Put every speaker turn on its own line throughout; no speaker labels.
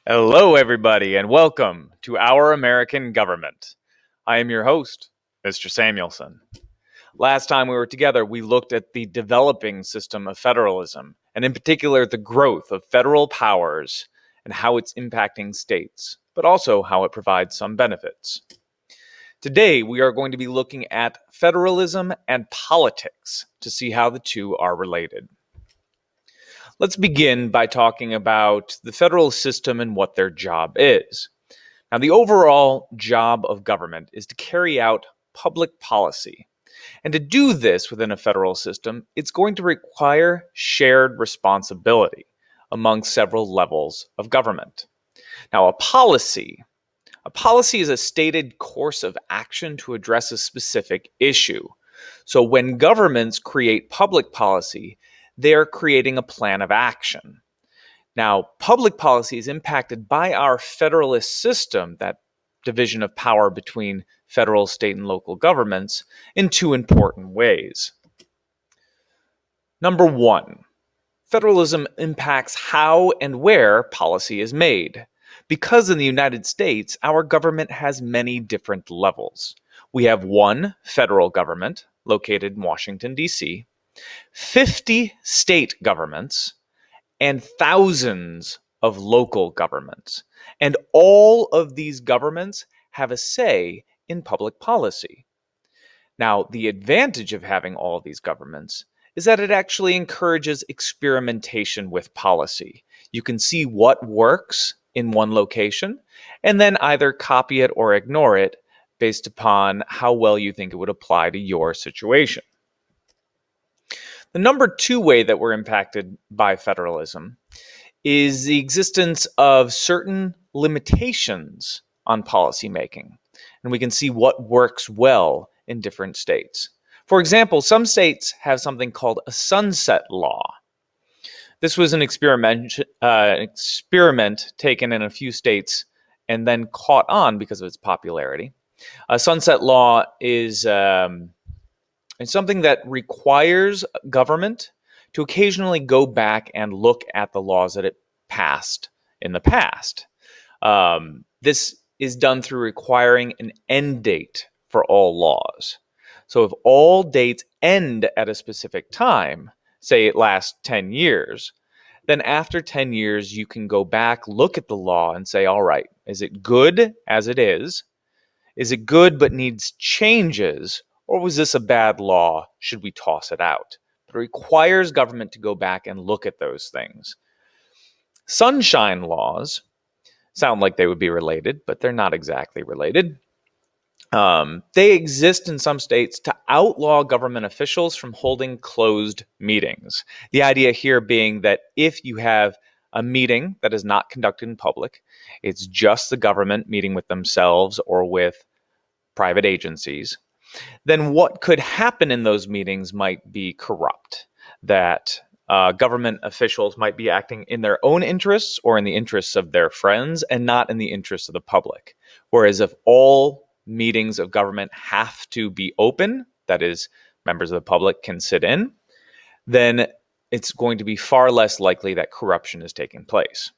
Hello, everybody, and welcome to Our American Government. I am your host, Mr. Samuelson. Last time we were together, we looked at the developing system of federalism, and in particular, the growth of federal powers and how it's impacting states, but also how it provides some benefits. Today, we are going to be looking at federalism and politics to see how the two are related. Let's begin by talking about the federal system and what their job is. Now, the overall job of government is to carry out public policy. And to do this within a federal system, it's going to require shared responsibility among several levels of government. Now, a policy is a stated course of action to address a specific issue. So when governments create public policy, they are creating a plan of action. Now, public policy is impacted by our federalist system, that division of power between federal, state, and local governments, in two important ways. Number one, federalism impacts how and where policy is made. Because in the United States, our government has many different levels. We have one federal government located in Washington, D.C., 50 state governments, and thousands of local governments. And all of these governments have a say in public policy. Now, the advantage of having all of these governments is that it actually encourages experimentation with policy. You can see what works in one location and then either copy it or ignore it based upon how well you think it would apply to your situation. The number two way that we're impacted by federalism is the existence of certain limitations on policymaking. And we can see what works well in different states. For example, some states have something called a sunset law. This was an experiment taken in a few states and then caught on because of its popularity. A sunset law is something that requires government to occasionally go back and look at the laws that it passed in the past. This is done through requiring an end date for all laws. So if all dates end at a specific time, say it lasts 10 years, then after 10 years, you can go back, look at the law and say, all right, is it good as it is? Is it good but needs changes? Or was this a bad law? Should we toss it out? But it requires government to go back and look at those things. Sunshine laws sound like they would be related, but they're not exactly related. They exist in some states to outlaw government officials from holding closed meetings. The idea here being that if you have a meeting that is not conducted in public, it's just the government meeting with themselves or with private agencies, then what could happen in those meetings might be corrupt, that government officials might be acting in their own interests or in the interests of their friends and not in the interests of the public. Whereas if all meetings of government have to be open, that is, members of the public can sit in, then it's going to be far less likely that corruption is taking place.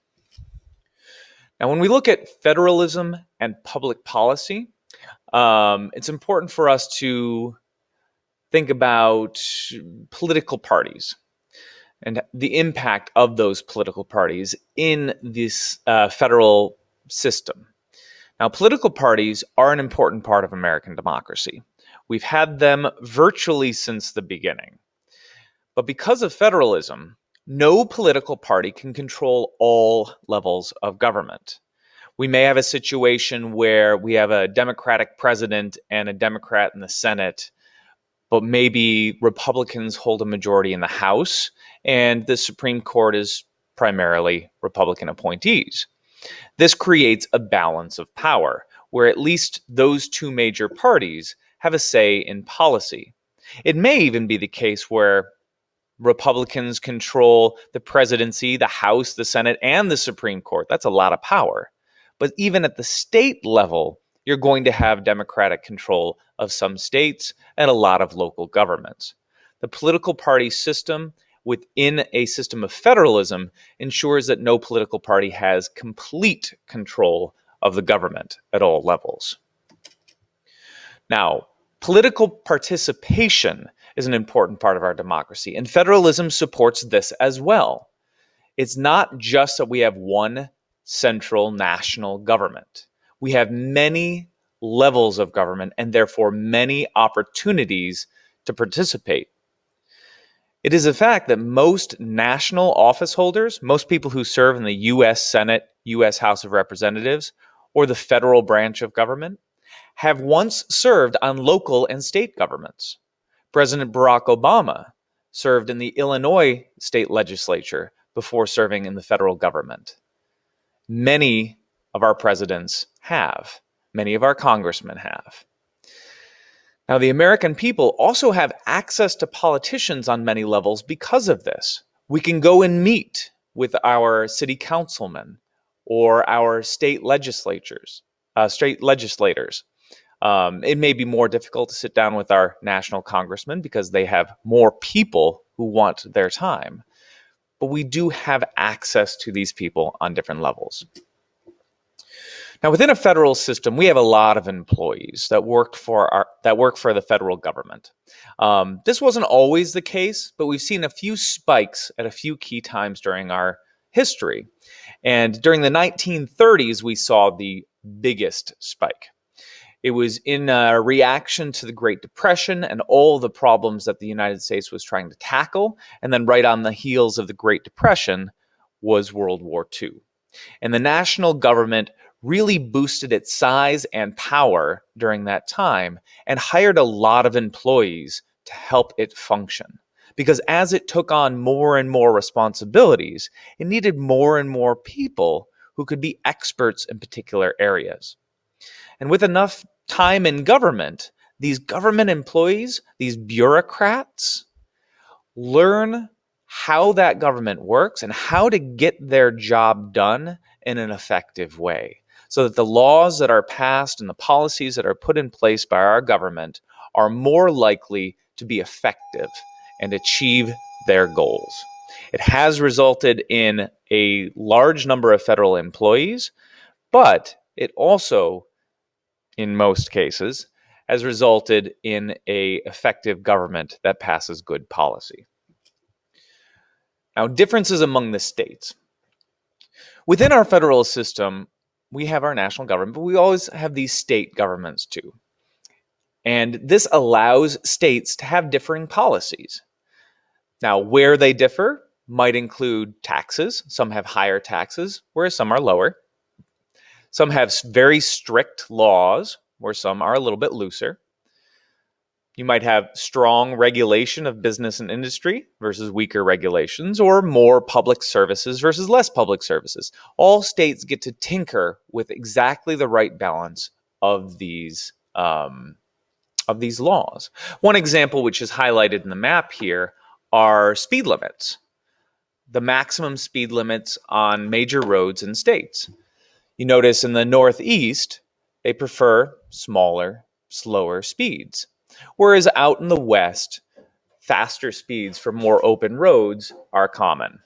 Now, when we look at federalism and public policy, it's important for us to think about political parties and the impact of those political parties in this federal system. Now, political parties are an important part of American democracy. We've had them virtually since the beginning. But because of federalism, no political party can control all levels of government. We may have a situation where we have a Democratic president and a Democrat in the Senate, but maybe Republicans hold a majority in the House, and the Supreme Court is primarily Republican appointees. This creates a balance of power, where at least those two major parties have a say in policy. It may even be the case where Republicans control the presidency, the House, the Senate, and the Supreme Court. That's a lot of power. But even at the state level, you're going to have Democratic control of some states and a lot of local governments. The political party system within a system of federalism ensures that no political party has complete control of the government at all levels. Now, political participation is an important part of our democracy, and federalism supports this as well. It's not just that we have one central national government. We have many levels of government and therefore many opportunities to participate. It is a fact that most national office holders, most people who serve in the U.S. Senate, U.S. House of Representatives, or the federal branch of government, have once served on local and state governments. President Barack Obama served in the Illinois state legislature before serving in the federal government. Many of our presidents have. Many of our congressmen have. Now, the American people also have access to politicians on many levels because of this. We can go and meet with our city councilmen or our state legislators. It may be more difficult to sit down with our national congressmen because they have more people who want their time. But we do have access to these people on different levels. Now, within a federal system, we have a lot of employees that work for the federal government. This wasn't always the case, but we've seen a few spikes at a few key times during our history. And during the 1930s, we saw the biggest spike. It was in reaction to the Great Depression and all the problems that the United States was trying to tackle. And then right on the heels of the Great Depression was World War II. And the national government really boosted its size and power during that time and hired a lot of employees to help it function. Because as it took on more and more responsibilities, it needed more and more people who could be experts in particular areas. And with enough time in government, these government employees, these bureaucrats, learn how that government works and how to get their job done in an effective way, so that the laws that are passed and the policies that are put in place by our government are more likely to be effective and achieve their goals. It has resulted in a large number of federal employees, but it also, in most cases, has resulted in an effective government that passes good policy. Now, differences among the states. Within our federal system, we have our national government, but we always have these state governments too. And this allows states to have differing policies. Now, where they differ might include taxes. Some have higher taxes, whereas some are lower. Some have very strict laws, where some are a little bit looser. You might have strong regulation of business and industry versus weaker regulations, or more public services versus less public services. All states get to tinker with exactly the right balance of these laws. One example, which is highlighted in the map here, are speed limits. The maximum speed limits on major roads in states. You notice in the Northeast, they prefer smaller, slower speeds. Whereas out in the West, faster speeds for more open roads are common.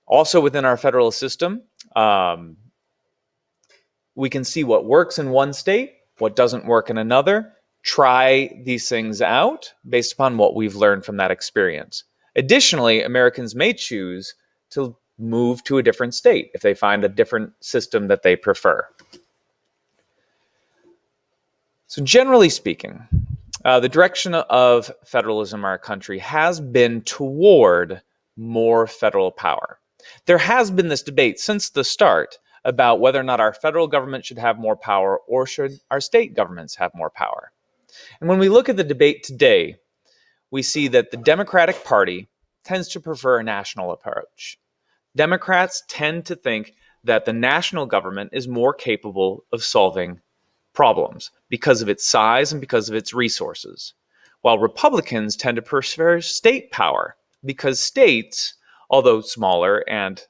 Also within our federal system, we can see what works in one state, what doesn't work in another, try these things out based upon what we've learned from that experience. Additionally, Americans may choose to move to a different state if they find a different system that they prefer. So generally speaking, the direction of federalism in our country has been toward more federal power. There has been this debate since the start about whether or not our federal government should have more power or should our state governments have more power. And when we look at the debate today, we see that the Democratic Party tends to prefer a national approach. Democrats tend to think that the national government is more capable of solving problems because of its size and because of its resources, while Republicans tend to prefer state power because states, although smaller and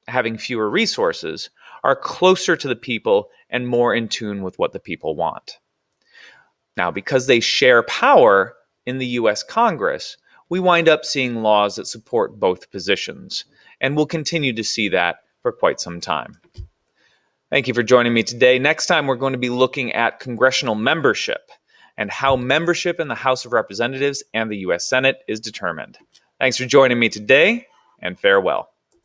having fewer resources, are closer to the people and more in tune with what the people want. Now, because they share power in the U.S. Congress, we wind up seeing laws that support both positions. And we'll continue to see that for quite some time. Thank you for joining me today. Next time, we're going to be looking at congressional membership and how membership in the House of Representatives and the U.S. Senate is determined. Thanks for joining me today, and farewell.